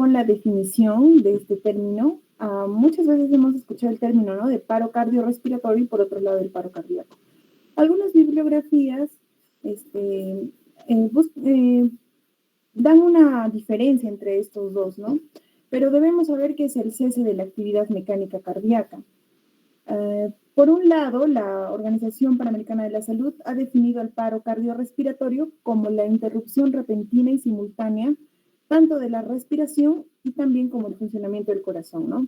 con la definición de este término. Muchas veces hemos escuchado el término, ¿no?, de paro cardiorrespiratorio y por otro lado el paro cardíaco. Algunas bibliografías dan una diferencia entre estos dos, ¿no? Pero debemos saber que es el cese de la actividad mecánica cardíaca. Por un lado, la Organización Panamericana de la Salud ha definido el paro cardiorrespiratorio como la interrupción repentina y simultánea tanto de la respiración y también como el funcionamiento del corazón, ¿no?,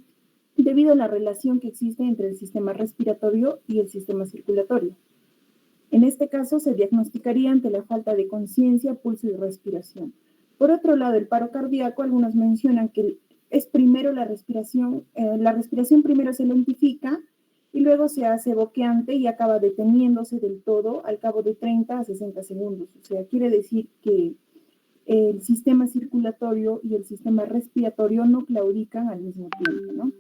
debido a la relación que existe entre el sistema respiratorio y el sistema circulatorio. En este caso, se diagnosticaría ante la falta de conciencia, pulso y respiración. Por otro lado, el paro cardíaco, algunos mencionan que es primero la respiración primero se lentifica y luego se hace boqueante y acaba deteniéndose del todo al cabo de 30 a 60 segundos. O sea, quiere decir que el sistema circulatorio y el sistema respiratorio no claudican al mismo tiempo, ¿no?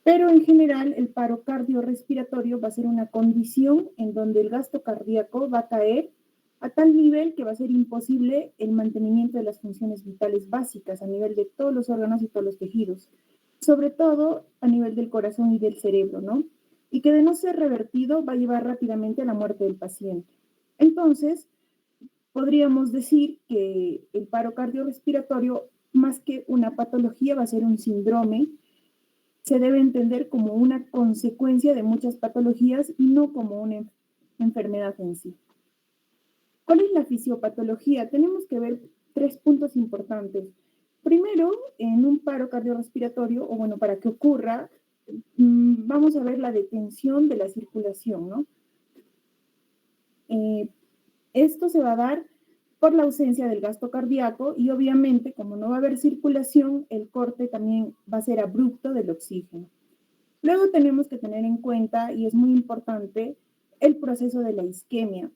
Pero en general el paro cardiorrespiratorio va a ser una condición en donde el gasto cardíaco va a caer a tal nivel que va a ser imposible el mantenimiento de las funciones vitales básicas a nivel de todos los órganos y todos los tejidos, sobre todo a nivel del corazón y del cerebro, ¿no? Y que de no ser revertido va a llevar rápidamente a la muerte del paciente. Entonces, podríamos decir que el paro cardiorrespiratorio, más que una patología, va a ser un síndrome. Se debe entender como una consecuencia de muchas patologías y no como una enfermedad en sí. ¿Cuál es la fisiopatología? Tenemos que ver 3 puntos importantes. Primero, en un paro cardiorrespiratorio, o bueno, para que ocurra, vamos a ver la detención de la circulación, ¿no? Esto se va a dar por la ausencia del gasto cardíaco y obviamente, como no va a haber circulación, el corte también va a ser abrupto del oxígeno. Luego tenemos que tener en cuenta, y es muy importante, el proceso de la isquemia.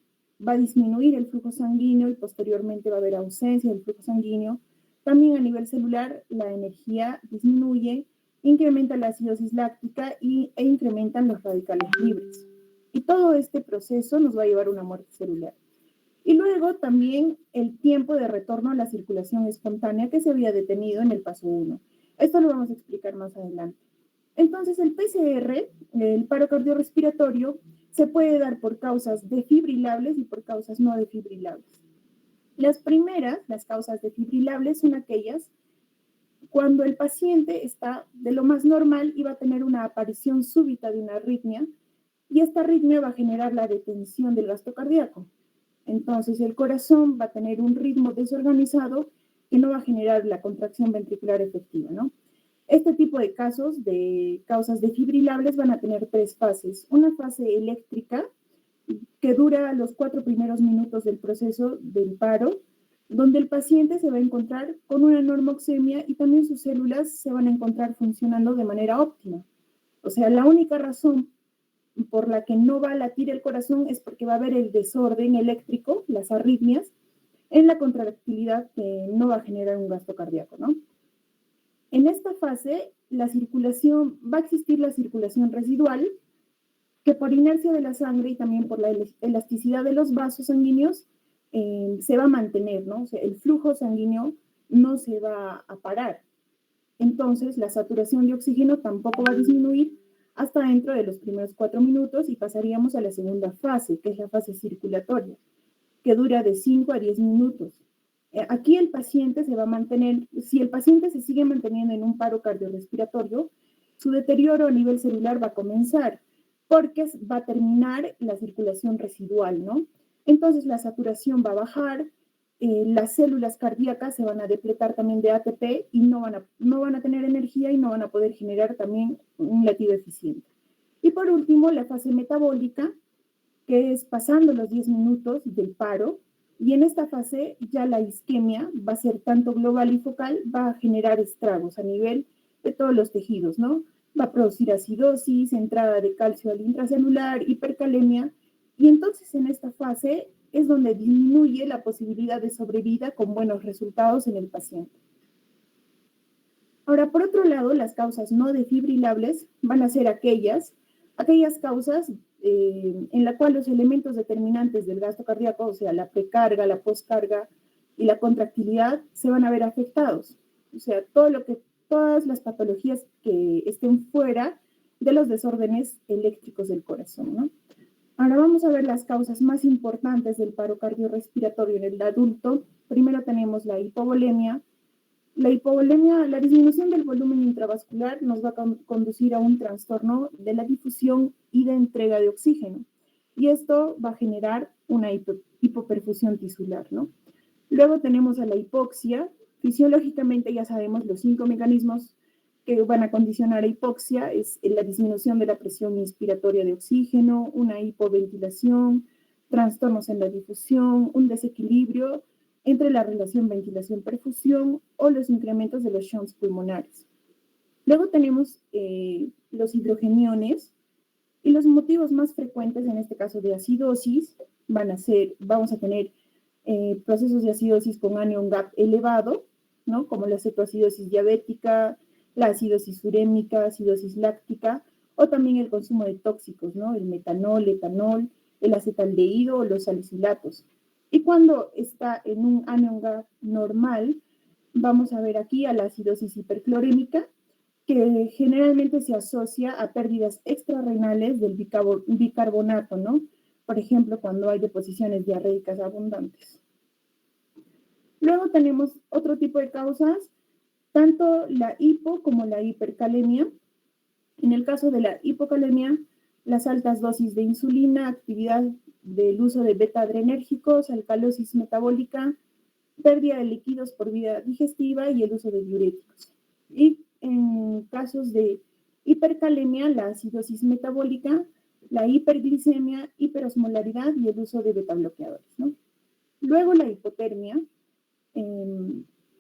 Va a disminuir el flujo sanguíneo y posteriormente va a haber ausencia del flujo sanguíneo. También a nivel celular la energía disminuye, incrementa la acidosis láctica e incrementan los radicales libres. Y todo este proceso nos va a llevar a una muerte celular. Y luego también el tiempo de retorno a la circulación espontánea que se había detenido en el paso 1. Esto lo vamos a explicar más adelante. Entonces, el PCR, el paro cardiorrespiratorio, se puede dar por causas defibrilables y por causas no defibrilables. Las primeras, las causas defibrilables, son aquellas cuando el paciente está de lo más normal y va a tener una aparición súbita de una arritmia, y esta arritmia va a generar la detención del gasto cardíaco. Entonces, el corazón va a tener un ritmo desorganizado que no va a generar la contracción ventricular efectiva, ¿no? Este tipo de casos de causas defibrilables van a tener 3 fases. Una fase eléctrica que dura los 4 primeros minutos del proceso del paro, donde el paciente se va a encontrar con una normoxemia y también sus células se van a encontrar funcionando de manera óptima. O sea, la única razón por la que no va a latir el corazón es porque va a haber el desorden eléctrico, las arritmias, en la contractilidad que no va a generar un gasto cardíaco, ¿no? En esta fase, va a existir la circulación residual, que por inercia de la sangre y también por la elasticidad de los vasos sanguíneos se va a mantener, ¿no? O sea, el flujo sanguíneo no se va a parar. Entonces, la saturación de oxígeno tampoco va a disminuir hasta dentro de los primeros 4 minutos y pasaríamos a la segunda fase, que es la fase circulatoria, que dura de 5 a 10 minutos. Aquí el paciente se va a mantener, si el paciente se sigue manteniendo en un paro cardiorrespiratorio, su deterioro a nivel celular va a comenzar, porque va a terminar la circulación residual, ¿no? Entonces la saturación va a bajar, las células cardíacas se van a depletar también de ATP y no van a tener energía y no van a poder generar también un latido eficiente. Y por último, la fase metabólica, que es pasando los 10 minutos del paro, y en esta fase ya la isquemia va a ser tanto global y focal, va a generar estragos a nivel de todos los tejidos, ¿no? Va a producir acidosis, entrada de calcio al intracelular, hipercalemia, y entonces en esta fase es donde disminuye la posibilidad de sobrevida con buenos resultados en el paciente. Ahora, por otro lado, las causas no defibrilables van a ser aquellas causas en la cual los elementos determinantes del gasto cardíaco, o sea, la precarga, la poscarga y la contractilidad, se van a ver afectados. o sea, todas las patologías que estén fuera de los desórdenes eléctricos del corazón, ¿no? Ahora vamos a ver las causas más importantes del paro cardiorrespiratorio en el adulto. Primero tenemos la hipovolemia. La hipovolemia, la disminución del volumen intravascular nos va a conducir a un trastorno de la difusión y de entrega de oxígeno. Y esto va a generar una hipoperfusión tisular, ¿no? Luego tenemos a la hipoxia. Fisiológicamente ya sabemos los 5 mecanismos que van a condicionar a hipoxia, es la disminución de la presión inspiratoria de oxígeno, una hipoventilación, trastornos en la difusión, un desequilibrio entre la relación ventilación-perfusión o los incrementos de los shunts pulmonares. Luego tenemos los hidrogeniones, y los motivos más frecuentes en este caso de acidosis vamos a tener procesos de acidosis con anion gap elevado, ¿no? Como la cetoacidosis diabética, la acidosis urémica, acidosis láctica, o también el consumo de tóxicos, ¿no? El metanol, etanol, el acetaldehído o los salicilatos. Y cuando está en un anion gap normal, vamos a ver aquí a la acidosis hiperclorémica, que generalmente se asocia a pérdidas extrarrenales del bicarbonato, ¿no? Por ejemplo, cuando hay deposiciones diarreicas abundantes. Luego tenemos otro tipo de causas, tanto la hipo como la hipercalemia. En el caso de la hipocalemia, las altas dosis de insulina, actividad del uso de beta-adrenérgicos, alcalosis metabólica, pérdida de líquidos por vía digestiva y el uso de diuréticos. Y en casos de hipercalemia, la acidosis metabólica, la hiperglicemia, hiperosmolaridad y el uso de beta-bloqueadores, ¿no? Luego la hipotermia.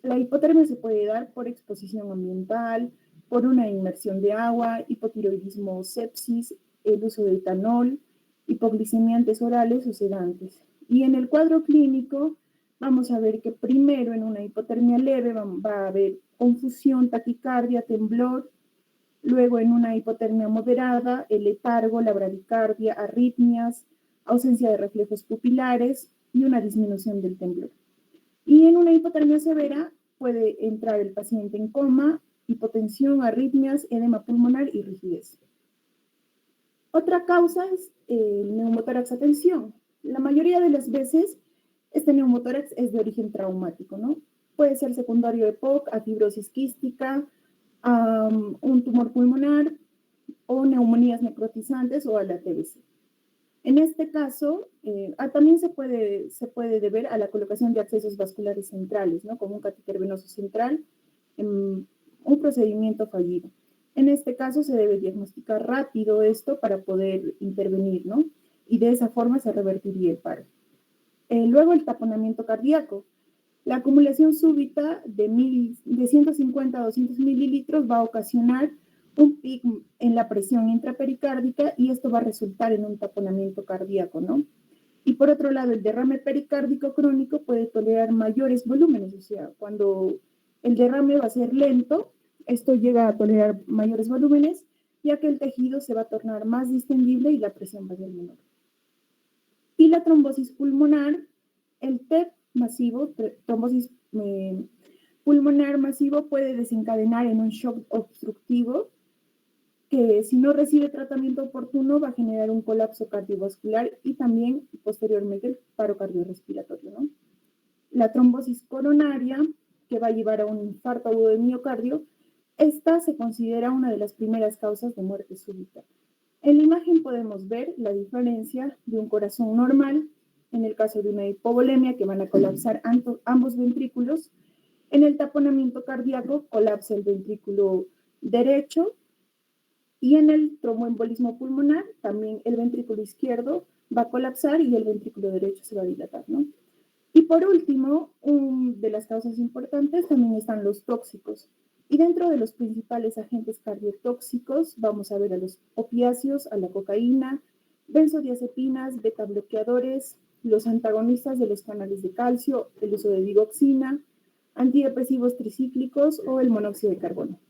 La hipotermia se puede dar por exposición ambiental, por una inmersión de agua, hipotiroidismo o sepsis, el uso de etanol, hipoglicemiantes orales o sedantes. Y en el cuadro clínico vamos a ver que primero en una hipotermia leve va a haber confusión, taquicardia, temblor. Luego en una hipotermia moderada, el letargo, la bradicardia, arritmias, ausencia de reflejos pupilares y una disminución del temblor. Y en una hipotermia severa puede entrar el paciente en coma, hipotensión, arritmias, edema pulmonar y rigidez. Otra causa es el neumotórax a tensión. La mayoría de las veces este neumotórax es de origen traumático, ¿no? Puede ser secundario de POC, a fibrosis quística, un tumor pulmonar o neumonías necrotizantes o a la TBC. En este caso, también se puede deber a la colocación de accesos vasculares centrales, ¿no? Como un catéter venoso central, un procedimiento fallido. En este caso se debe diagnosticar rápido esto para poder intervenir, ¿no? Y de esa forma se revertiría el paro. Luego el taponamiento cardíaco. La acumulación súbita de 150 a 200 mililitros va a ocasionar un pico en la presión intrapericárdica y esto va a resultar en un taponamiento cardíaco, ¿no? Y por otro lado, el derrame pericárdico crónico puede tolerar mayores volúmenes, o sea, cuando el derrame va a ser lento, esto llega a tolerar mayores volúmenes, ya que el tejido se va a tornar más distendible y la presión va a ser menor. Y la trombosis pulmonar, el TEP masivo, trombosis pulmonar masivo puede desencadenar en un shock obstructivo que si no recibe tratamiento oportuno va a generar un colapso cardiovascular y también posteriormente el paro cardiorrespiratorio, ¿no? La trombosis coronaria, que va a llevar a un infarto agudo de miocardio, esta se considera una de las primeras causas de muerte súbita. En la imagen podemos ver la diferencia de un corazón normal, en el caso de una hipovolemia, que van a colapsar ambos ventrículos. En el taponamiento cardíaco colapsa el ventrículo derecho y en el tromboembolismo pulmonar también el ventrículo izquierdo va a colapsar y el ventrículo derecho se va a dilatar, ¿no? Y por último, de las causas importantes también están los tóxicos. Y dentro de los principales agentes cardiotóxicos vamos a ver a los opiáceos, a la cocaína, benzodiazepinas, beta bloqueadores, los antagonistas de los canales de calcio, el uso de digoxina, antidepresivos tricíclicos o el monóxido de carbono.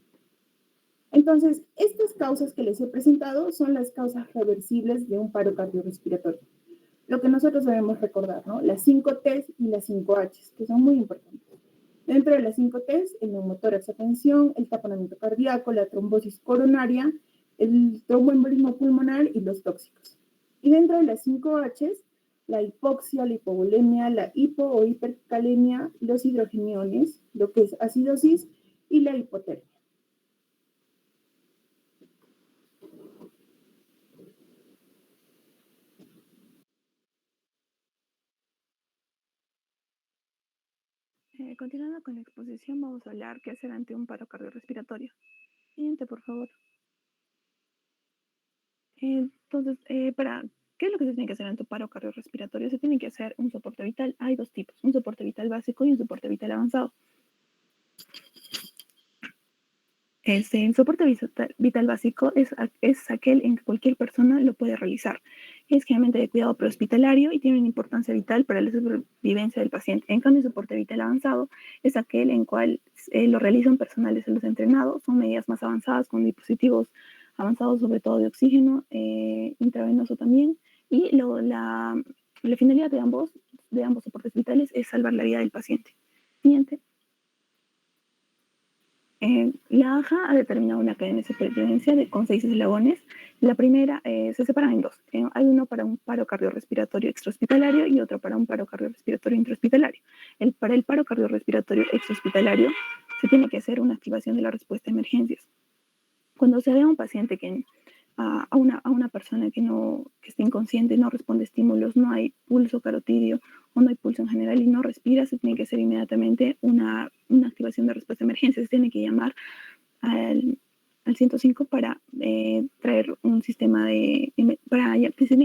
Entonces, estas causas que les he presentado son las causas reversibles de un paro cardiorrespiratorio. Lo que nosotros debemos recordar, ¿no? Las 5 T's y las 5 H's, que son muy importantes. Dentro de las 5 T's, el neumotórax a tensión, el taponamiento cardíaco, la trombosis coronaria, el tromboembolismo pulmonar y los tóxicos. Y dentro de las 5 H's, la hipoxia, la hipovolemia, la hipo o hipercalemia, los hidrogeniones, lo que es acidosis y la hipotermia. Continuando con la exposición, vamos a hablar qué hacer ante un paro cardiorrespiratorio. Siguiente, por favor. Entonces, ¿qué es lo que se tiene que hacer ante un paro cardiorrespiratorio? Se tiene que hacer un soporte vital. Hay dos tipos, un soporte vital básico y un soporte vital avanzado. El soporte vital básico es aquel en que cualquier persona lo puede realizar. Es generalmente de cuidado prehospitalario y tiene una importancia vital para la supervivencia del paciente. En cambio, el soporte vital avanzado es aquel en cual lo realizan personal de salud entrenado. Son medidas más avanzadas con dispositivos avanzados, sobre todo de oxígeno, intravenoso también. Y la finalidad de ambos soportes vitales es salvar la vida del paciente. Siguiente. La AJA ha determinado una cadena de supervivencia con 6 eslabones. La primera se separa en dos. Hay uno para un paro cardiorrespiratorio extrahospitalario y otro para un paro cardiorrespiratorio intrahospitalario. Para el paro cardiorrespiratorio extrahospitalario se tiene que hacer una activación de la respuesta a emergencias. Cuando se ve a un paciente a una persona que está inconsciente, no responde a estímulos, no hay pulso carotidio o no hay pulso en general y no respira, se tiene que hacer inmediatamente una activación de respuesta a emergencia. Se tiene que llamar al 105 para traer un sistema se tiene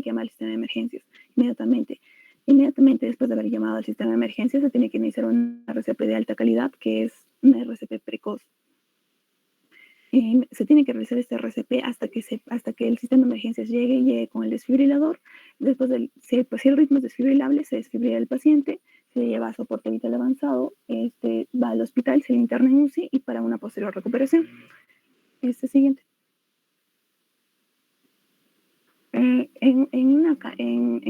que llamar al sistema de emergencias inmediatamente. Inmediatamente después de haber llamado al sistema de emergencias se tiene que iniciar una RCP de alta calidad, que es una RCP precoz. Se tiene que realizar este RCP hasta que el sistema de emergencias llegue con el desfibrilador. Después si el ritmo es desfibrilable, se desfibrila el paciente, se le lleva a soporte vital avanzado, va al hospital, se le interna en UCI y para una posterior recuperación. Siguiente. En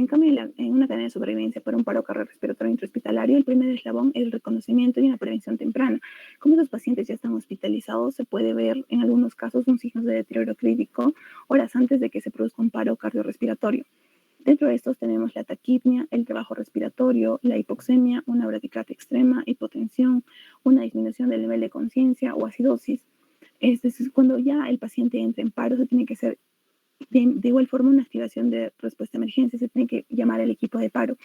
cambio, en una cadena de supervivencia para un paro cardiorrespiratorio intrahospitalario, el primer eslabón es el reconocimiento y una prevención temprana. Como los pacientes ya están hospitalizados, se puede ver en algunos casos un signo de deterioro crítico horas antes de que se produzca un paro cardiorrespiratorio. Dentro de estos tenemos la taquipnia, el trabajo respiratorio, la hipoxemia, una bradicardia extrema, hipotensión, una disminución del nivel de conciencia o acidosis. Cuando ya el paciente entra en paro, se tiene que hacer de igual forma una activación de respuesta a emergencia, se tiene que llamar al equipo de paro.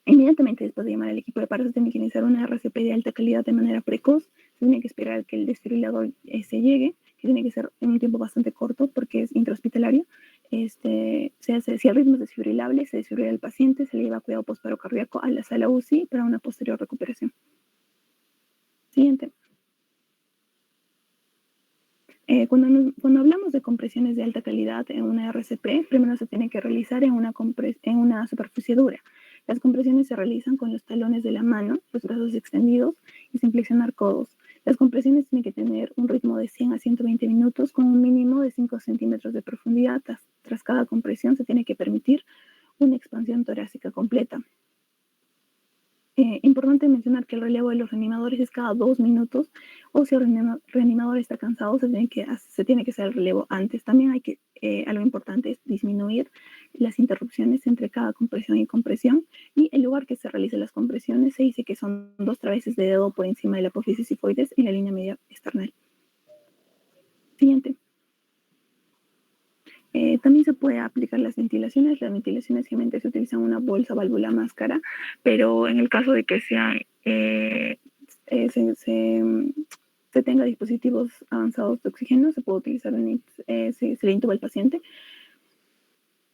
Inmediatamente después de llamar al equipo de paro se tiene que iniciar una RCP de alta calidad de manera precoz, se tiene que esperar que el desfibrilador se llegue, que tiene que ser en un tiempo bastante corto porque es intrahospitalario. Si el ritmo es desfibrilable, se desfibrila el paciente, se le lleva a cuidado postparo cardíaco a la sala UCI para una posterior recuperación. Siguiente. Cuando hablamos de compresiones de alta calidad en una RCP, primero se tiene que realizar en una superficie dura. Las compresiones se realizan con los talones de la mano, los brazos extendidos y sin flexionar codos. Las compresiones tienen que tener un ritmo de 100 a 120 minutos con un mínimo de 5 centímetros de profundidad. Tras cada compresión se tiene que permitir una expansión torácica completa. Importante mencionar que el relevo de los reanimadores es cada 2 minutos, o si el reanimador está cansado, se tiene que hacer el relevo antes. También algo importante es disminuir las interrupciones entre cada compresión y compresión, y el lugar que se realicen las compresiones se dice que son 2 traveses de dedo por encima de la apófisis sifoides en la línea media external. Siguiente. También se puede aplicar las ventilaciones. Las ventilaciones generalmente se utilizan una bolsa, válvula, máscara, pero en el caso de que se tenga dispositivos avanzados de oxígeno, se puede utilizar, se le intuba al paciente.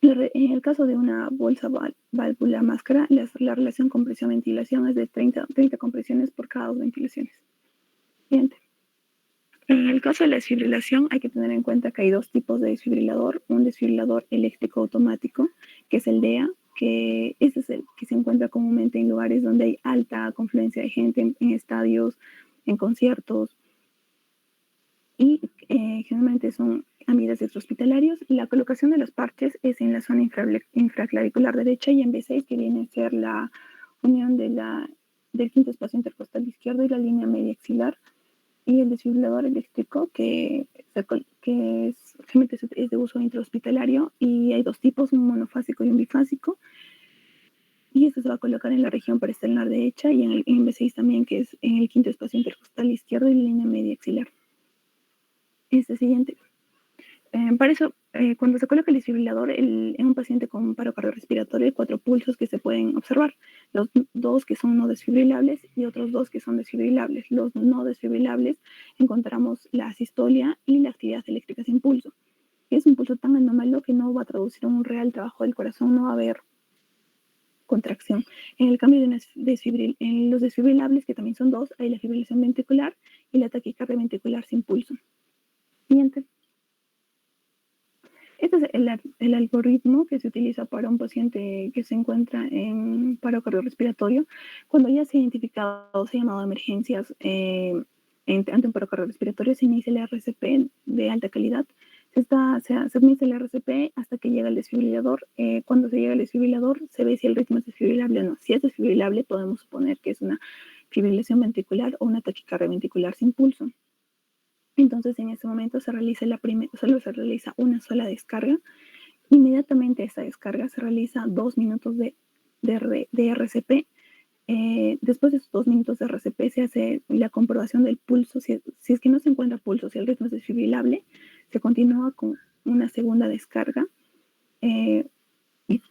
En el caso de una bolsa, válvula, máscara, la relación compresión-ventilación es de 30 compresiones por cada 2 ventilaciones. Siguiente. En el caso de la desfibrilación hay que tener en cuenta que hay 2 tipos de desfibrilador. Un desfibrilador eléctrico automático, que es el DEA, que ese es el que se encuentra comúnmente en lugares donde hay alta confluencia de gente, en estadios, en conciertos, y generalmente son ambientes extrahospitalarios. La colocación de los parches es en la zona infraclavicular derecha y en B6, que viene a ser la unión de del quinto espacio intercostal izquierdo y la línea media axilar, y el desfibrilador eléctrico que realmente es de uso intrahospitalario, y hay dos tipos, un monofásico y un bifásico, y esto se va a colocar en la región paresternal derecha y en el B6 también, que es en el quinto espacio intercostal izquierdo y la línea media axilar. Siguiente. Para eso, cuando se coloca el desfibrilador en un paciente con paro cardiorrespiratorio, hay 4 pulsos que se pueden observar. Los 2 que son no desfibrilables y otros 2 que son desfibrilables. Los no desfibrilables encontramos la asistolia y la actividad eléctrica sin pulso. Es un pulso tan anómalo que no va a traducir en un real trabajo del corazón, no va a haber contracción. En el cambio en los desfibrilables, que también son 2, hay la fibrilación ventricular y la taquicardia ventricular sin pulso. Siguiente. Este es el algoritmo que se utiliza para un paciente que se encuentra en paro cardiorrespiratorio. Cuando ya se ha identificado, se ha llamado a emergencias ante un paro cardiorrespiratorio, se inicia el RCP de alta calidad. Se administra el RCP hasta que llega el desfibrilador. Cuando se llega al desfibrilador, se ve si el ritmo es desfibrilable o no. Si es desfibrilable, podemos suponer que es una fibrilación ventricular o una taquicardia ventricular sin pulso. Entonces, en este momento solo se realiza una sola descarga. Inmediatamente a esta descarga se realiza 2 minutos de RCP. Después de esos 2 minutos de RCP se hace la comprobación del pulso. Si es que no se encuentra pulso, si el ritmo es desfibrilable, se continúa con una segunda descarga. Y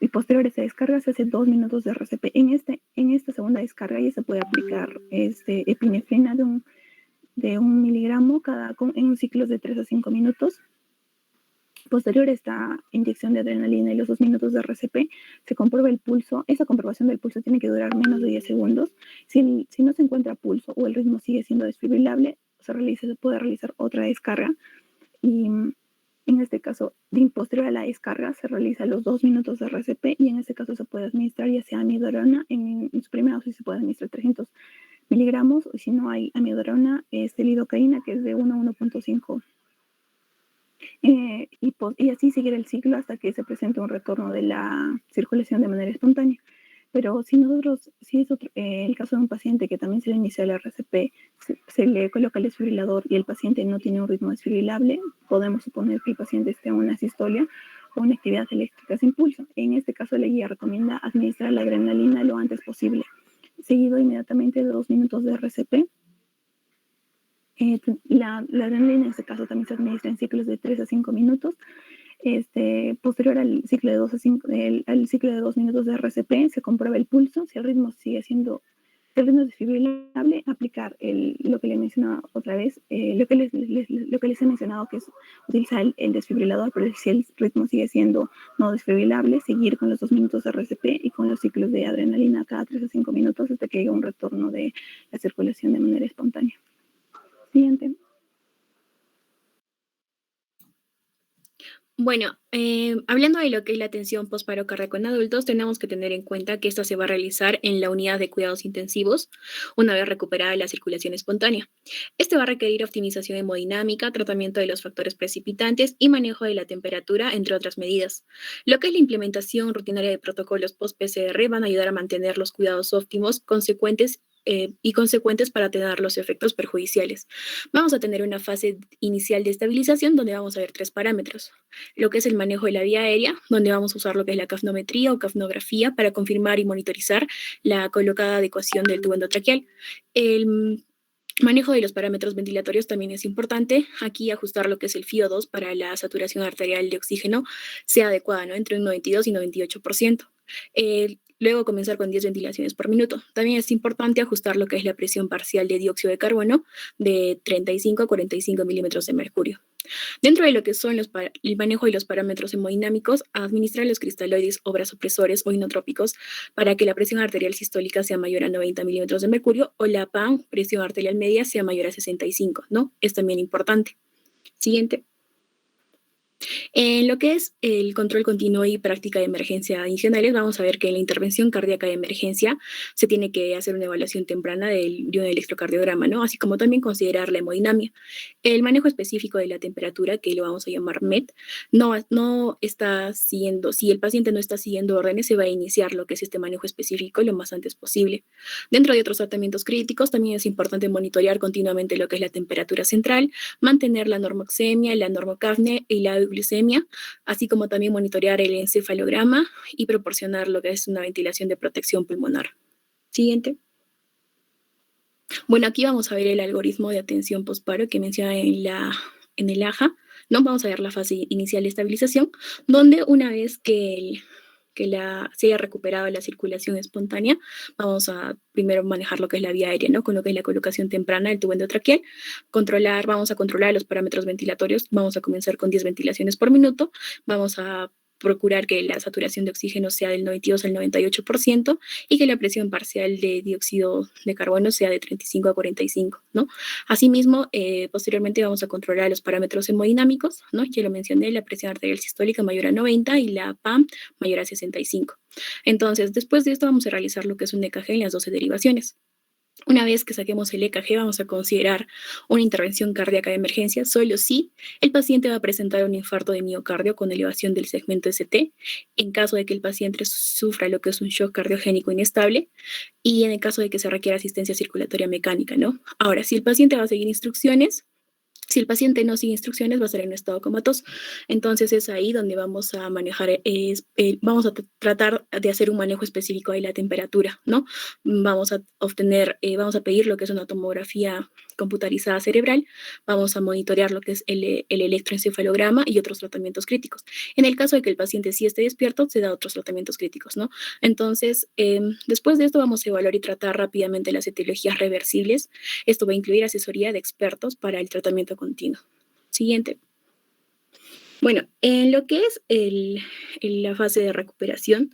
posterior a esa descarga se hace 2 minutos de RCP. En esta segunda descarga ya se puede aplicar epinefrina de 1 miligramo en un ciclo de 3 a 5 minutos. Posterior a esta inyección de adrenalina y los 2 minutos de RCP, se comprueba el pulso. Esa comprobación del pulso tiene que durar menos de 10 segundos. Si no se encuentra pulso o el ritmo sigue siendo desfibrilable, se puede realizar otra descarga. Y en este caso, posterior a la descarga, se realiza los 2 minutos de RCP, y en este caso se puede administrar ya sea amiodarona. En su primera dosis se puede administrar 300 miligramos, y si no hay amiodarona, lidocaína, que es de 1 a 1.5. Y así seguir el ciclo hasta que se presente un retorno de la circulación de manera espontánea. Pero si es el caso de un paciente que también se le inicia el RCP, se le coloca el desfibrilador y el paciente no tiene un ritmo desfibrilable, podemos suponer que el paciente esté en una asistolia o una actividad eléctrica sin pulso. En este caso, la guía recomienda administrar la adrenalina lo antes posible, seguido inmediatamente de 2 minutos de RCP. La adrenalina en este caso también se administra en ciclos de 3 a 5 minutos. Posterior al ciclo de 2 a 5, al ciclo de 2 minutos de RCP, se comprueba el pulso. Si el ritmo es desfibrilable, aplicar lo que les mencionaba otra vez, lo que les he mencionado, que es utilizar el desfibrilador, pero si el ritmo sigue siendo no desfibrilable, seguir con los 2 minutos de RCP y con los ciclos de adrenalina cada 3 a 5 minutos hasta que llegue un retorno de la circulación de manera espontánea. Siguiente. Bueno, hablando de lo que es la atención posparo cardíaco en adultos, tenemos que tener en cuenta que esta se va a realizar en la unidad de cuidados intensivos una vez recuperada la circulación espontánea. Este va a requerir optimización hemodinámica, tratamiento de los factores precipitantes y manejo de la temperatura, entre otras medidas. Lo que es la implementación rutinaria de protocolos post-PCR van a ayudar a mantener los cuidados óptimos consecuentes para atenuar los efectos perjudiciales. Vamos a tener una fase inicial de estabilización donde vamos a ver 3 parámetros. Lo que es el manejo de la vía aérea, donde vamos a usar lo que es la capnometría o capnografía para confirmar y monitorizar la colocada adecuación del tubo endotraqueal. El manejo de los parámetros ventilatorios también es importante. Aquí ajustar lo que es el FiO2 para la saturación arterial de oxígeno sea adecuada, ¿no? Entre un 92 y 98%. Luego comenzar con 10 ventilaciones por minuto. También es importante ajustar lo que es la presión parcial de dióxido de carbono de 35 a 45 milímetros de mercurio. Dentro de lo que son el manejo de los parámetros hemodinámicos, administrar los cristaloides o vasopresores o inotrópicos para que la presión arterial sistólica sea mayor a 90 milímetros de mercurio o la PAN, presión arterial media, sea mayor a 65, ¿no? Es también importante. Siguiente. En lo que es el control continuo y práctica de emergencia adicionales, vamos a ver que en la intervención cardíaca de emergencia se tiene que hacer una evaluación temprana de un electrocardiograma, ¿no? Así como también considerar la hemodinamia. El manejo específico de la temperatura, que lo vamos a llamar MET, no está siguiendo, si el paciente no está siguiendo órdenes, se va a iniciar lo que es este manejo específico lo más antes posible. Dentro de otros tratamientos críticos, también es importante monitorear continuamente lo que es la temperatura central, mantener la normoxemia, la normocapnia y la glucemia, así como también monitorear el encefalograma y proporcionar lo que es una ventilación de protección pulmonar. Siguiente. Bueno, aquí vamos a ver el algoritmo de atención postparo que menciona en el AJA, ¿no? Vamos a ver la fase inicial de estabilización, donde una vez que se haya recuperado la circulación espontánea, vamos a primero manejar lo que es la vía aérea, ¿no? Con lo que es la colocación temprana del tubo endotraqueal, vamos a controlar los parámetros ventilatorios, vamos a comenzar con 10 ventilaciones por minuto, vamos a procurar que la saturación de oxígeno sea del 92 al 98% y que la presión parcial de dióxido de carbono sea de 35 a 45, ¿no? Asimismo, posteriormente vamos a controlar los parámetros hemodinámicos, ¿no? Ya lo mencioné, la presión arterial sistólica mayor a 90 y la PAM mayor a 65. Entonces, después de esto vamos a realizar lo que es un EKG en las 12 derivaciones. Una vez que saquemos el EKG, vamos a considerar una intervención cardíaca de emergencia solo si el paciente va a presentar un infarto de miocardio con elevación del segmento ST, en caso de que el paciente sufra lo que es un shock cardiogénico inestable y en el caso de que se requiera asistencia circulatoria mecánica, ¿no? Ahora, si el paciente va a seguir instrucciones, si el paciente no sigue instrucciones, va a estar en un estado comatoso. Entonces es ahí donde vamos a manejar, vamos a tratar de hacer un manejo específico de la temperatura, ¿no? Vamos a vamos a pedir lo que es una tomografía computarizada cerebral, vamos a monitorear lo que es el electroencefalograma y otros tratamientos críticos. En el caso de que el paciente sí esté despierto, se da otros tratamientos críticos, ¿no? Entonces, después de esto vamos a evaluar y tratar rápidamente las etiologías reversibles. Esto va a incluir asesoría de expertos para el tratamiento continuo. Siguiente. Bueno, en lo que es la fase de recuperación,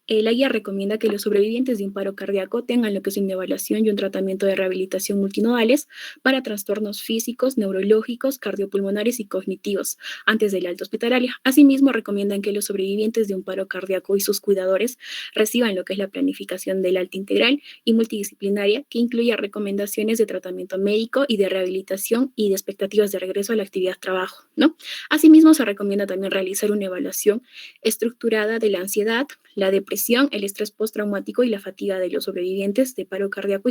la guía recomienda que los sobrevivientes de un paro cardíaco tengan lo que es una evaluación y un tratamiento de rehabilitación multinodales para trastornos físicos, neurológicos, cardiopulmonares y cognitivos antes del alta hospitalaria. Asimismo, recomiendan que los sobrevivientes de un paro cardíaco y sus cuidadores reciban lo que es la planificación del alta integral y multidisciplinaria, que incluya recomendaciones de tratamiento médico y de rehabilitación y de expectativas de regreso a la actividad trabajo, ¿no? Asimismo, se recomienda también realizar una evaluación estructurada de la ansiedad, la depresión, el estrés postraumático y la fatiga de los sobrevivientes de paro cardíaco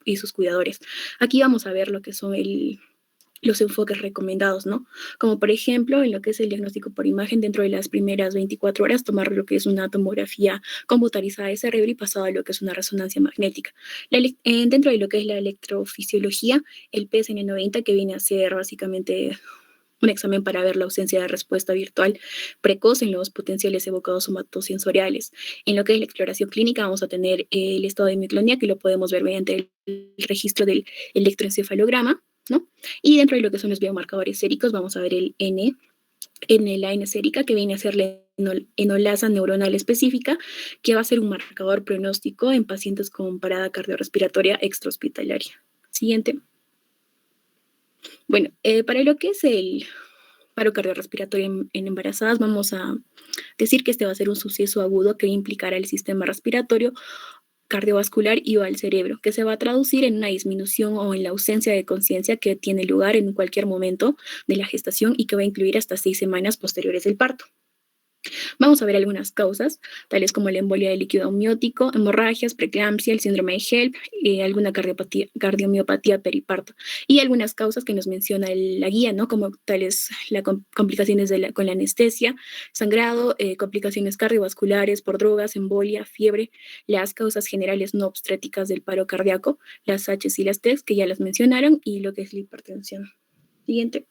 y sus cuidadores. Aquí vamos a ver lo que son los enfoques recomendados, ¿no? Como por ejemplo, en lo que es el diagnóstico por imagen, dentro de las primeras 24 horas, tomar lo que es una tomografía computarizada de cerebro y pasado a lo que es una resonancia magnética. Dentro de lo que es la electrofisiología, el PSN90, que viene a ser básicamente un examen para ver la ausencia de respuesta virtual precoz en los potenciales evocados somatosensoriales. En lo que es la exploración clínica vamos a tener el estado de mioclonía, que lo podemos ver mediante el registro del electroencefalograma, ¿no? Y dentro de lo que son los biomarcadores séricos vamos a ver el la N sérica, que viene a ser la enolasa neuronal específica, que va a ser un marcador pronóstico en pacientes con parada cardiorrespiratoria extrahospitalaria. Siguiente. Bueno, para lo que es el paro cardiorrespiratorio en embarazadas, vamos a decir que este va a ser un suceso agudo que implicará el sistema respiratorio, cardiovascular y o al cerebro, que se va a traducir en una disminución o en la ausencia de conciencia que tiene lugar en cualquier momento de la gestación y que va a incluir hasta 6 semanas posteriores del parto. Vamos a ver algunas causas, tales como la embolia de líquido amniótico, hemorragias, preeclampsia, el síndrome de HELP, alguna cardiomiopatía periparto y algunas causas que nos menciona la guía, ¿no? Como tales las complicaciones con la anestesia, sangrado, complicaciones cardiovasculares por drogas, embolia, fiebre, las causas generales no obstétricas del paro cardíaco, las H y las T, que ya las mencionaron, y lo que es la hipertensión. Siguiente.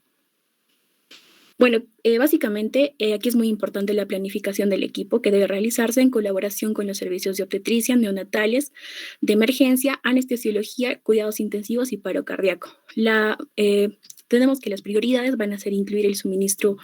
Bueno, básicamente aquí es muy importante la planificación del equipo, que debe realizarse en colaboración con los servicios de obstetricia, neonatales, de emergencia, anestesiología, cuidados intensivos y paro cardíaco. tenemos que las prioridades van a ser incluir el suministro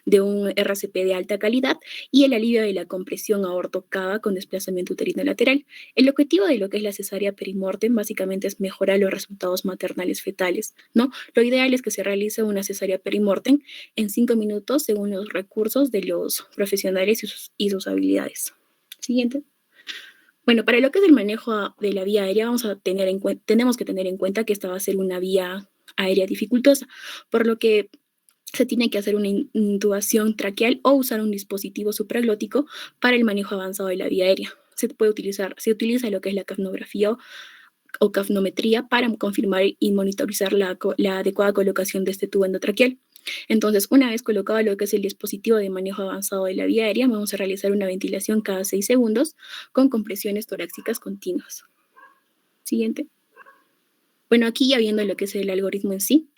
de un RCP de alta calidad y el alivio de la compresión aorto-cava con desplazamiento uterino lateral. El objetivo de lo que es la cesárea perimortem básicamente es mejorar los resultados maternales fetales, ¿no? Lo ideal es que se realice una cesárea perimortem en 5 minutos según los recursos de los profesionales y sus habilidades. Siguiente. Bueno, para lo que es el manejo de la vía aérea, tenemos que tener en cuenta que esta va a ser una vía aérea dificultosa, por lo que se tiene que hacer una intubación traqueal o usar un dispositivo supraglótico para el manejo avanzado de la vía aérea. Se utiliza lo que es la capnografía o capnometría para confirmar y monitorizar la adecuada colocación de este tubo endotraqueal. Entonces, una vez colocado lo que es el dispositivo de manejo avanzado de la vía aérea, vamos a realizar una ventilación cada 6 segundos con compresiones torácicas continuas. Siguiente. Bueno, aquí ya viendo lo que es el algoritmo en sí,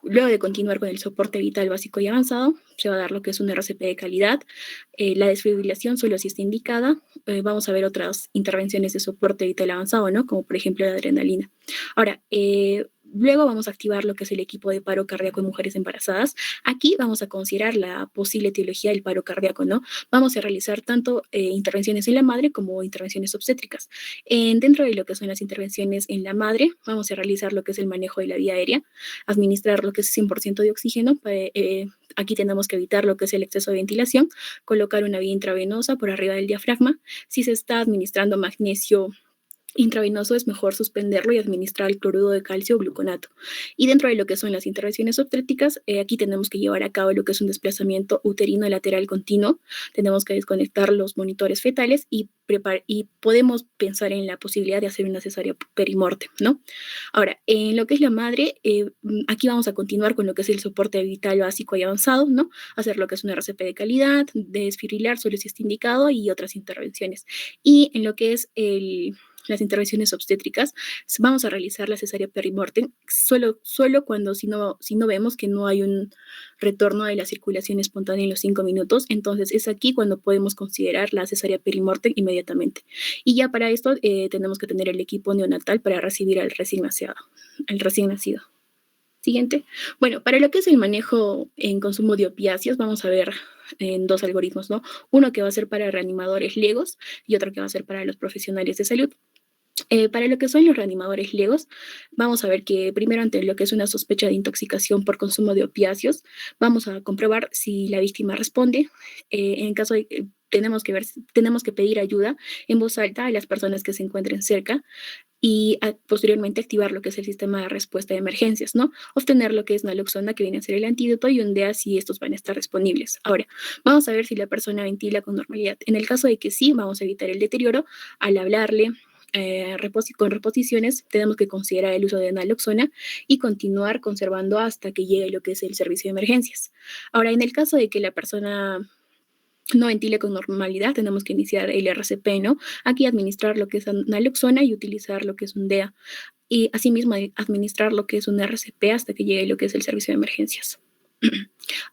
luego de continuar con el soporte vital básico y avanzado, se va a dar lo que es un RCP de calidad. La desfibrilación solo si está indicada. Vamos a ver otras intervenciones de soporte vital avanzado, ¿no? Como por ejemplo la adrenalina. Ahora, luego vamos a activar lo que es el equipo de paro cardíaco en mujeres embarazadas. Aquí vamos a considerar la posible etiología del paro cardíaco, ¿no? Vamos a realizar tanto intervenciones en la madre como intervenciones obstétricas. Dentro de lo que son las intervenciones en la madre, vamos a realizar lo que es el manejo de la vía aérea, administrar lo que es 100% de oxígeno. Aquí tenemos que evitar lo que es el exceso de ventilación, colocar una vía intravenosa por arriba del diafragma. Si se está administrando magnesio intravenoso, es mejor suspenderlo y administrar el cloruro de calcio o gluconato. Y dentro de lo que son las intervenciones obstétricas, aquí tenemos que llevar a cabo lo que es un desplazamiento uterino lateral continuo. Tenemos que desconectar los monitores fetales y podemos pensar en la posibilidad de hacer una cesárea perimortem, ¿no? Ahora, en lo que es la madre, aquí vamos a continuar con lo que es el soporte vital básico y avanzado, ¿no? Hacer lo que es un RCP de calidad, desfibrilar solo si está indicado y otras intervenciones. Y en lo que es las intervenciones obstétricas, vamos a realizar la cesárea perimortem solo cuando si no vemos que no hay un retorno de la circulación espontánea en los 5 minutos, entonces es aquí cuando podemos considerar la cesárea perimortem inmediatamente. Y ya para esto tenemos que tener el equipo neonatal para recibir al recién nacido. Siguiente. Bueno, para lo que es el manejo en consumo de opiáceos, vamos a ver en 2 algoritmos, ¿no? Uno que va a ser para reanimadores legos y otro que va a ser para los profesionales de salud. Para lo que son los reanimadores legos, vamos a ver que primero ante lo que es una sospecha de intoxicación por consumo de opiáceos, vamos a comprobar si la víctima responde. En caso de que tenemos que pedir ayuda en voz alta a las personas que se encuentren cerca y posteriormente activar lo que es el sistema de respuesta de emergencias, ¿no? Obtener lo que es naloxona, que viene a ser el antídoto, y un DEA si estos van a estar disponibles. Ahora, vamos a ver si la persona ventila con normalidad. En el caso de que sí, vamos a evitar el deterioro al hablarle. Con reposiciones tenemos que considerar el uso de naloxona y continuar conservando hasta que llegue lo que es el servicio de emergencias. Ahora, en el caso de que la persona no ventile con normalidad, tenemos que iniciar el RCP, ¿no? Aquí administrar lo que es naloxona y utilizar lo que es un DEA. Y asimismo administrar lo que es un RCP hasta que llegue lo que es el servicio de emergencias.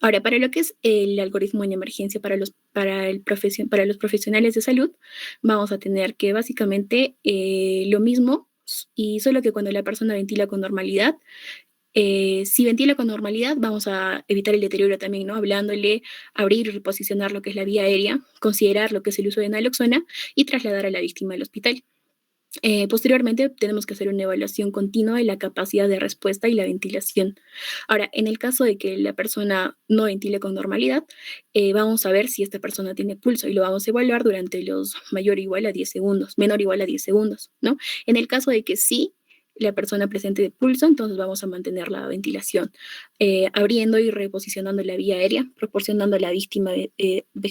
Ahora, para lo que es el algoritmo en emergencia para los profesionales de salud, vamos a tener que básicamente lo mismo, y solo que cuando la persona ventila con normalidad, si ventila con normalidad, vamos a evitar el deterioro también, ¿no? Hablándole, abrir y reposicionar lo que es la vía aérea, considerar lo que es el uso de naloxona y trasladar a la víctima al hospital. Posteriormente tenemos que hacer una evaluación continua de la capacidad de respuesta y la ventilación. Ahora, en el caso de que la persona no ventile con normalidad, vamos a ver si esta persona tiene pulso y lo vamos a evaluar durante los menor o igual a 10 segundos, ¿no? En el caso de que sí, la persona presente de pulso, entonces vamos a mantener la ventilación, abriendo y reposicionando la vía aérea, proporcionando a la víctima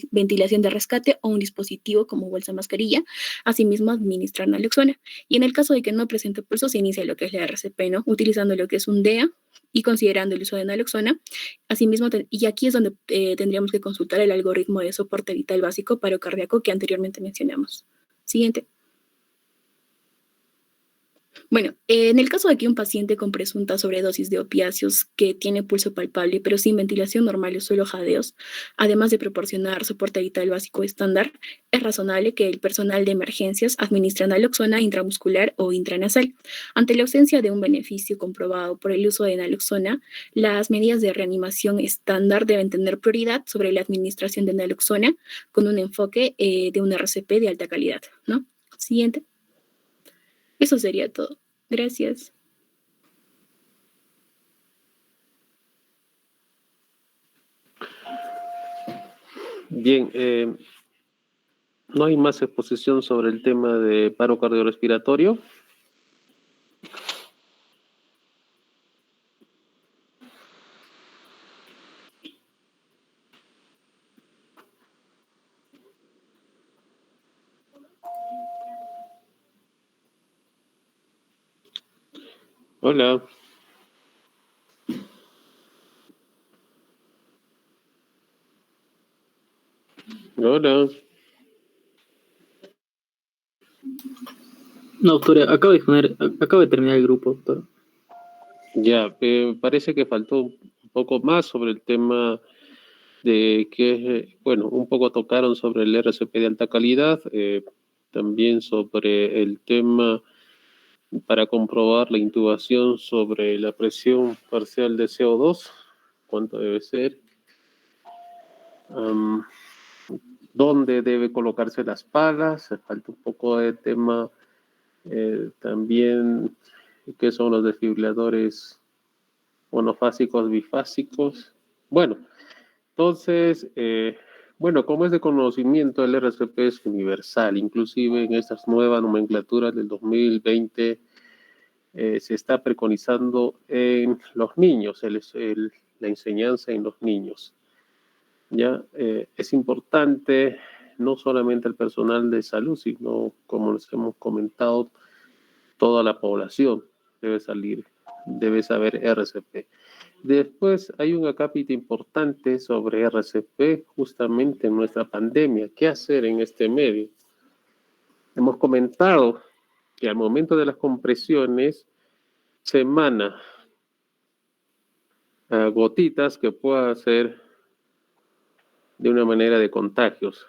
ventilación de rescate o un dispositivo como bolsa mascarilla, asimismo administrar naloxona. Y en el caso de que no presente pulso, se inicia lo que es la RCP, ¿no? Utilizando lo que es un DEA y considerando el uso de naloxona. Asimismo, y aquí es donde tendríamos que consultar el algoritmo de soporte vital básico paro cardíaco que anteriormente mencionamos. Siguiente. Bueno, en el caso de que un paciente con presunta sobredosis de opiáceos que tiene pulso palpable pero sin ventilación normal o solo jadeos, además de proporcionar soporte vital básico estándar, es razonable que el personal de emergencias administre naloxona intramuscular o intranasal. Ante la ausencia de un beneficio comprobado por el uso de naloxona, las medidas de reanimación estándar deben tener prioridad sobre la administración de naloxona con un enfoque de un RCP de alta calidad, ¿no? Siguiente. Eso sería todo. Gracias. Bien, ¿no hay más exposición sobre el tema de paro cardiorrespiratorio? Hola. Hola. No, doctora, acabo de terminar el grupo, doctora. Ya, parece que faltó un poco más sobre el tema de que, bueno, un poco tocaron sobre el RCP de alta calidad, también sobre el tema para comprobar la intubación sobre la presión parcial de CO2, cuánto debe ser, dónde debe colocarse las palas, falta un poco de tema también qué son los desfibriladores monofásicos, bifásicos. Bueno, entonces, bueno, como es de conocimiento, el RCP es universal, inclusive en estas nuevas nomenclaturas del 2020 se está preconizando en los niños, la enseñanza en los niños. Ya es importante no solamente el personal de salud, sino, como les hemos comentado, toda la población debe saber RCP. Después hay un acápite importante sobre RCP justamente en nuestra pandemia. ¿Qué hacer en este medio? Hemos comentado que al momento de las compresiones se emana gotitas que pueda ser de una manera de contagios.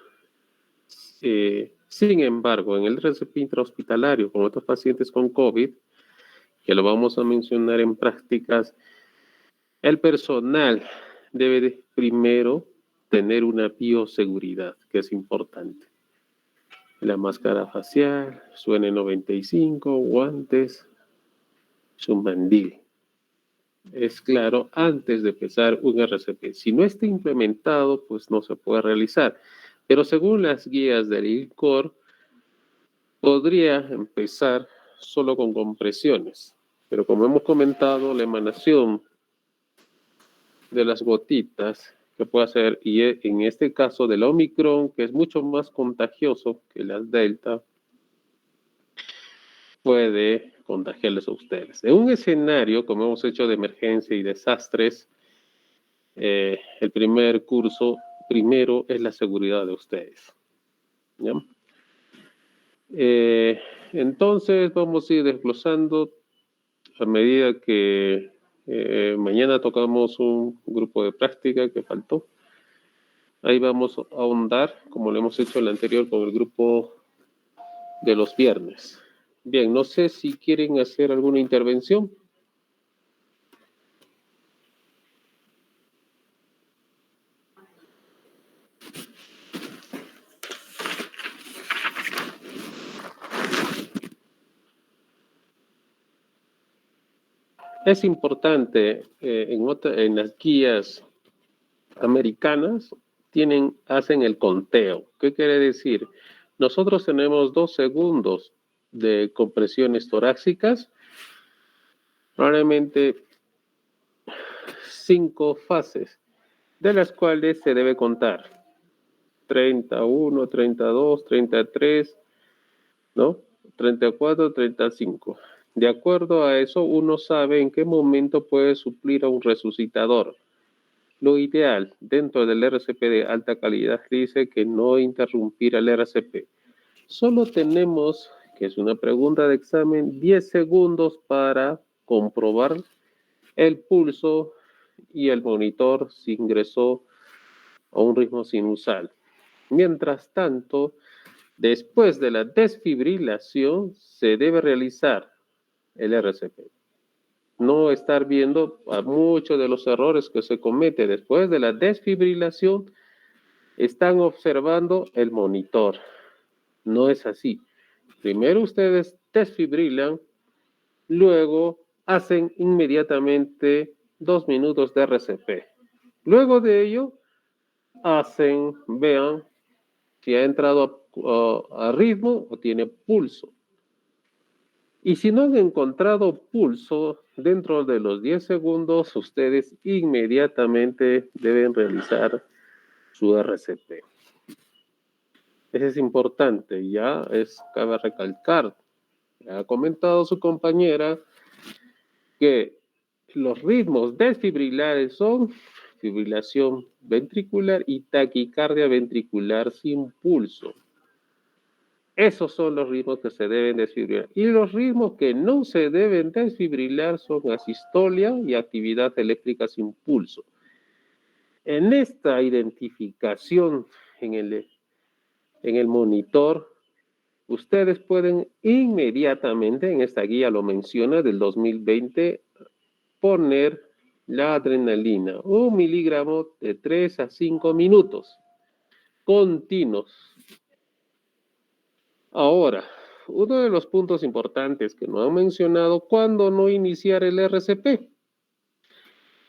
Sin embargo, en el RCP intrahospitalario, con otros pacientes con COVID, que lo vamos a mencionar en prácticas, el personal debe primero tener una bioseguridad, que es importante. La máscara facial, su N95, guantes, su mandil. Es claro, antes de empezar un RCP. Si no está implementado, pues no se puede realizar. Pero según las guías del INCOR, podría empezar solo con compresiones. Pero como hemos comentado, la emanación de las gotitas que puede hacer, y en este caso del Omicron, que es mucho más contagioso que las Delta, puede contagiarles a ustedes. En un escenario, como hemos hecho de emergencia y desastres, el primer curso, primero es la seguridad de ustedes. ¿Ya? Entonces vamos a ir desglosando a medida que mañana tocamos un grupo de práctica que faltó. Ahí vamos a ahondar, como lo hemos hecho en el anterior con el grupo de los viernes. Bien, no sé si quieren hacer alguna intervención. Es importante, en las guías americanas hacen el conteo. ¿Qué quiere decir? Nosotros tenemos 2 segundos de compresiones torácicas, probablemente 5 fases, de las cuales se debe contar 31, 32, 33, ¿no? 34, 35. De acuerdo a eso, uno sabe en qué momento puede suplir a un resucitador. Lo ideal dentro del RCP de alta calidad dice que no interrumpir el RCP. Solo tenemos que es una pregunta de examen, 10 segundos para comprobar el pulso y el monitor si ingresó a un ritmo sinusal. Mientras tanto, después de la desfibrilación, se debe realizar el RCP. No estar viendo a muchos de los errores que se cometen después de la desfibrilación, están observando el monitor. No es así. Primero ustedes desfibrilan, luego hacen inmediatamente 2 minutos de RCP. Luego de ello, vean si ha entrado a ritmo o tiene pulso. Y si no han encontrado pulso dentro de los 10 segundos, ustedes inmediatamente deben realizar su RCP. Eso es importante, cabe recalcar, ya ha comentado su compañera que los ritmos desfibrilares son fibrilación ventricular y taquicardia ventricular sin pulso. Esos son los ritmos que se deben desfibrilar. Y los ritmos que no se deben desfibrilar son asistolia y actividad eléctrica sin pulso. En esta identificación en el monitor, ustedes pueden inmediatamente, en esta guía lo menciona, del 2020, poner la adrenalina, 1 miligramo de 3 a 5 minutos, continuos. Ahora, uno de los puntos importantes que no han mencionado, ¿cuándo no iniciar el RCP?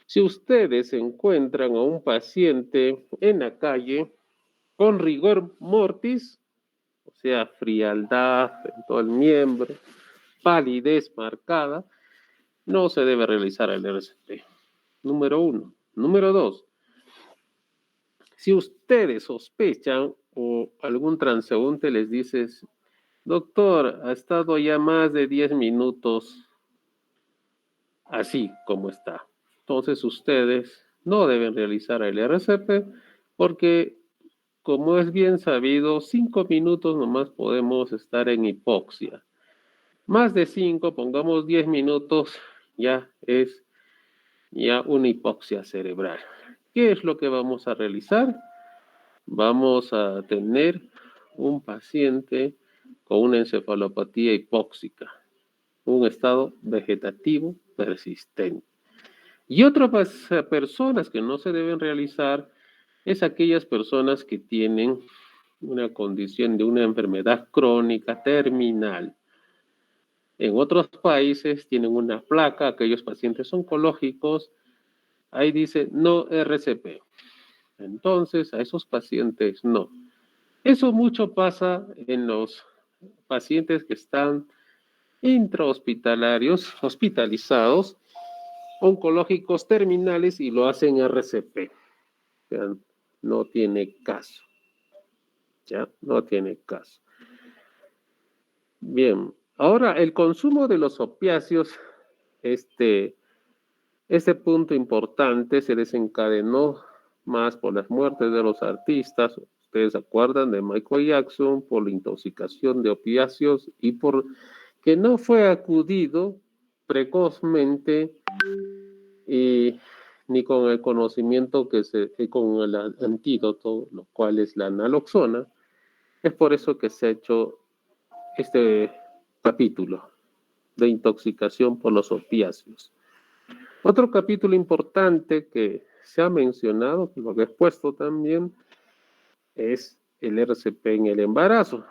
Si ustedes encuentran a un paciente en la calle con rigor mortis, o sea, frialdad en todo el miembro, palidez marcada, no se debe realizar el RCP. Número 1. Número 2. Si ustedes sospechan o algún transeúnte les dice, doctor, ha estado ya más de 10 minutos así como está. Entonces ustedes no deben realizar el RCP porque, como es bien sabido, 5 minutos nomás podemos estar en hipoxia. Más de 5, pongamos 10 minutos, ya es una hipoxia cerebral. ¿Qué es lo que vamos a realizar? Vamos a tener un paciente con una encefalopatía hipóxica, un estado vegetativo persistente. Y otras personas que no se deben realizar es aquellas personas que tienen una condición de una enfermedad crónica terminal. En otros países tienen una placa, aquellos pacientes oncológicos, ahí dice no RCP. Entonces, a esos pacientes no. Eso mucho pasa en los pacientes que están intrahospitalarios, hospitalizados, oncológicos terminales y lo hacen RCP. O sea, no tiene caso. ¿Ya? No tiene caso. Bien, ahora el consumo de los opiáceos, este punto importante se desencadenó más por las muertes de los artistas. Ustedes se acuerdan de Michael Jackson por la intoxicación de opiáceos y por que no fue acudido precozmente ni con el conocimiento con el antídoto, lo cual es la naloxona. Es por eso que se ha hecho este capítulo de intoxicación por los opiáceos. Otro capítulo importante que se ha mencionado, que lo he expuesto también, es el RCP en el embarazo.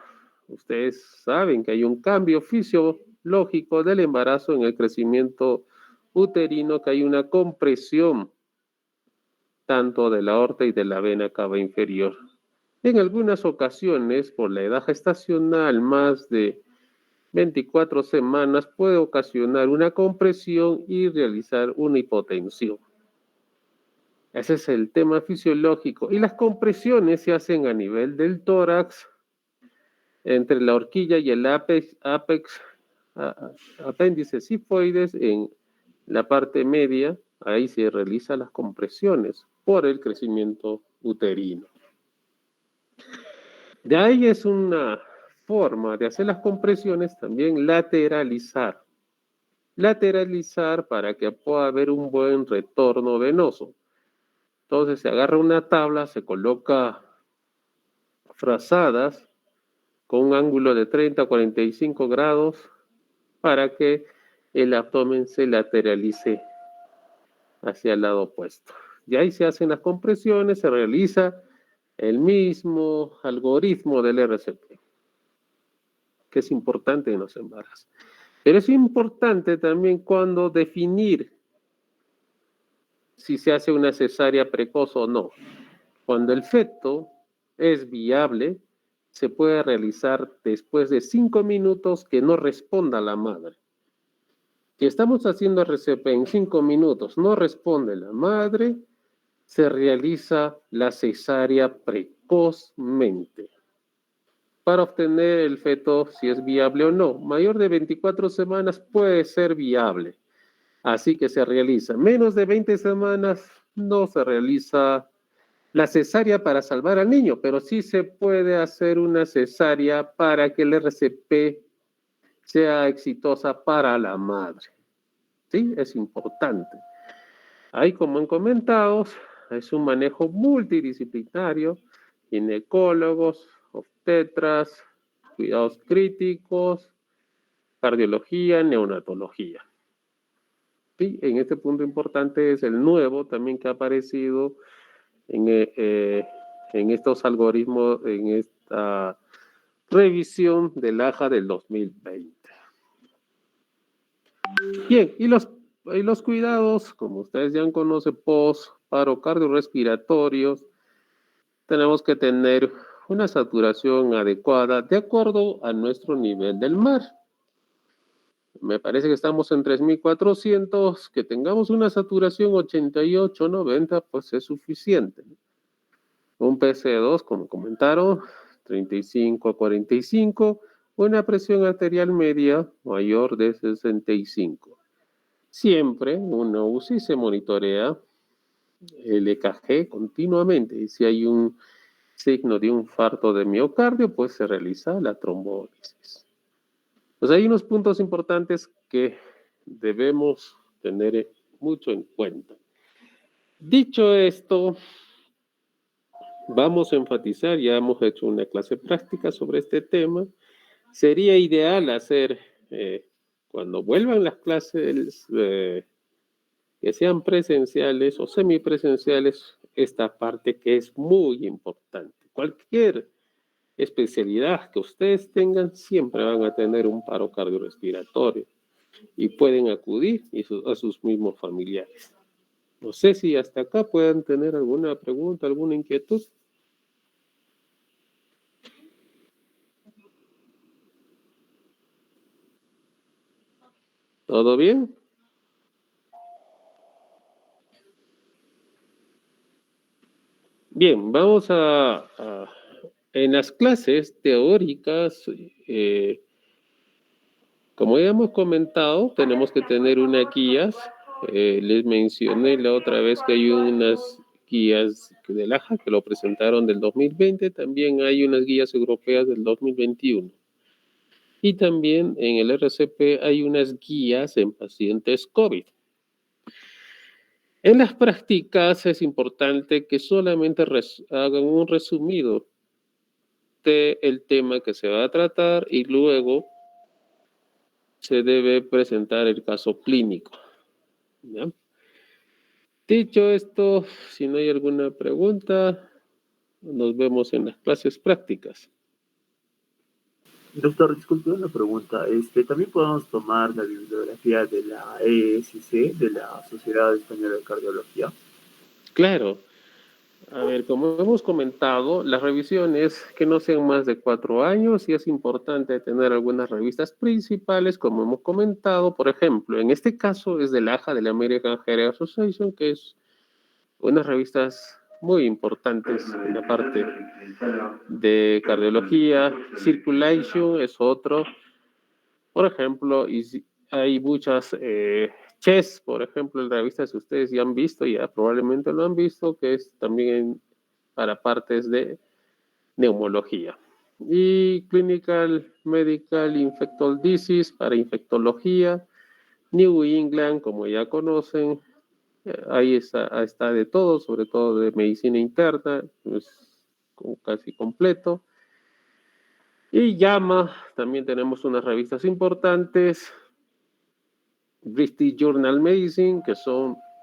Ustedes saben que hay un cambio fisiológico del embarazo en el crecimiento uterino, que hay una compresión tanto de la aorta y de la vena cava inferior. En algunas ocasiones, por la edad gestacional, más de 24 semanas puede ocasionar una compresión y realizar una hipotensión. Ese es el tema fisiológico. Y las compresiones se hacen a nivel del tórax, entre la horquilla y el apéndice sifoides, en la parte media, ahí se realizan las compresiones por el crecimiento uterino. De ahí es una forma de hacer las compresiones también lateralizar. Lateralizar para que pueda haber un buen retorno venoso. Entonces se agarra una tabla, se coloca frazadas con un ángulo de 30 a 45 grados para que el abdomen se lateralice hacia el lado opuesto. Y ahí se hacen las compresiones, se realiza el mismo algoritmo del RCP, que es importante en los embarazos. Pero es importante también cuando definir si se hace una cesárea precoz o no. Cuando el feto es viable, se puede realizar después de 5 minutos que no responda la madre. Si estamos haciendo RCP en 5 minutos, no responde la madre, se realiza la cesárea precozmente para obtener el feto si es viable o no. Mayor de 24 semanas puede ser viable, así que se realiza. Menos de 20 semanas no se realiza la cesárea para salvar al niño, pero sí se puede hacer una cesárea para que el RCP sea exitosa para la madre. ¿Sí? Es importante. Ahí, como han comentado, es un manejo multidisciplinario, ginecólogos, obstetras, cuidados críticos, cardiología, neonatología. Sí, en este punto importante es el nuevo también que ha aparecido en estos algoritmos, en esta revisión del AJA del 2020. Bien, y los cuidados, como ustedes ya conocen, post-paro cardiorrespiratorios, tenemos que tener una saturación adecuada de acuerdo a nuestro nivel del mar. Me parece que estamos en 3.400, que tengamos una saturación 88, 90, pues es suficiente. Un PC2, como comentaron, 35 a 45, una presión arterial media mayor de 65. Siempre una UCI se monitorea el EKG continuamente y si hay un signo de un infarto de miocardio, pues se realiza la trombólisis. Pues hay unos puntos importantes que debemos tener mucho en cuenta. Dicho esto, vamos a enfatizar, ya hemos hecho una clase práctica sobre este tema. Sería ideal hacer, cuando vuelvan las clases, que sean presenciales o semipresenciales, esta parte que es muy importante. Cualquier especialidad que ustedes tengan, siempre van a tener un paro cardiorrespiratorio y pueden acudir a sus mismos familiares. No sé si hasta acá puedan tener alguna pregunta, alguna inquietud. ¿Todo bien? Bien, vamos en las clases teóricas, como ya hemos comentado, tenemos que tener unas guías. Les mencioné la otra vez que hay unas guías del AJA que lo presentaron del 2020, también hay unas guías europeas del 2021. Y también en el RCP hay unas guías en pacientes COVID. En las prácticas es importante que solamente hagan un resumido del tema que se va a tratar y luego se debe presentar el caso clínico. ¿Ya? Dicho esto, si no hay alguna pregunta, nos vemos en las clases prácticas. Doctor, disculpe una pregunta. También podemos tomar la bibliografía de la ESC, de la Sociedad Española de Cardiología. Claro. A ver, como hemos comentado, las revisiones que no sean más de 4 años y es importante tener algunas revistas principales, como hemos comentado, por ejemplo, en este caso es del AJA, de la American Heart Association, que es unas revistas muy importantes en la parte de cardiología. Circulation es otro. Por ejemplo, y hay muchas CHES, por ejemplo, en revistas que ustedes ya han visto, ya probablemente lo han visto, que es también para partes de neumología. Y Clinical Medical Infectious Disease para infectología. New England, como ya conocen, ahí está de todo, sobre todo de medicina interna, es casi completo. Y JAMA, también tenemos unas revistas importantes, British Journal Medicine, que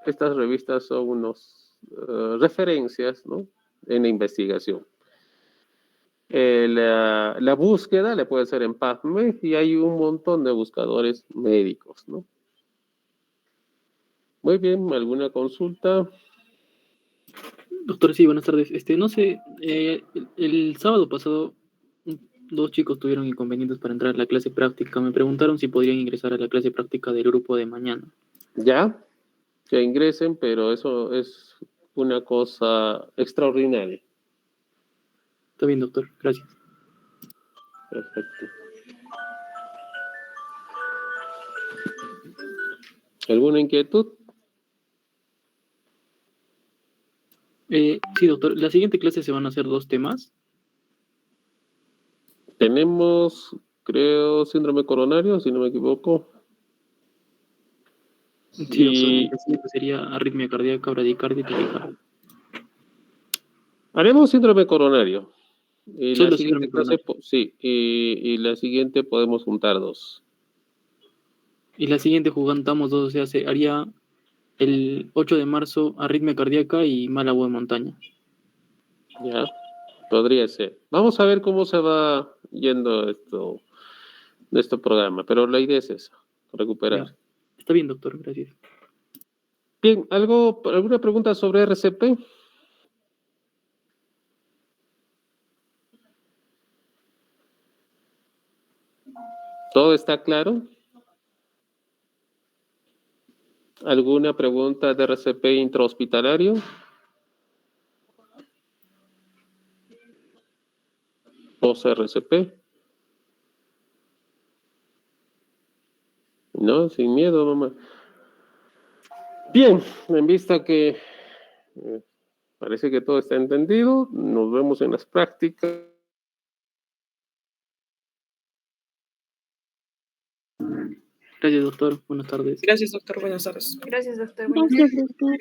estas revistas son unas referencias, ¿no?, en la investigación. La búsqueda le puede ser en PubMed y hay un montón de buscadores médicos, ¿no? Muy bien, ¿alguna consulta? Doctor, sí, buenas tardes. No sé, el sábado pasado 2 chicos tuvieron inconvenientes para entrar a la clase práctica. Me preguntaron si podrían ingresar a la clase práctica del grupo de mañana. Ya, que ingresen, pero eso es una cosa extraordinaria. Está bien, doctor. Gracias. Perfecto. ¿Alguna inquietud? Sí, doctor. La siguiente clase se van a hacer 2 temas. Tenemos, creo, síndrome coronario, si no me equivoco. Sí, Y doctor. La siguiente sería arritmia cardíaca, bradicardia y taquicardia. haremos síndrome coronario. Y la Solo siguiente síndrome clase, coronario. sí, y la siguiente podemos juntar 2. Y la siguiente juntamos 2, o sea, se haría el 8 de marzo arritmia cardíaca y mala voz de montaña. Ya, podría ser. Vamos a ver cómo se va yendo este programa, pero la idea es esa, recuperar. Ya. Está bien, doctor. Gracias. Bien, ¿alguna pregunta sobre RCP? ¿Todo está claro? ¿Alguna pregunta de RCP intrahospitalario? ¿Post-RCP? No, sin miedo, mamá. Bien, en vista que parece que todo está entendido, nos vemos en las prácticas. Gracias, doctor. Buenas tardes. Gracias, doctor. Buenas tardes. Gracias, doctor. Gracias, doctor.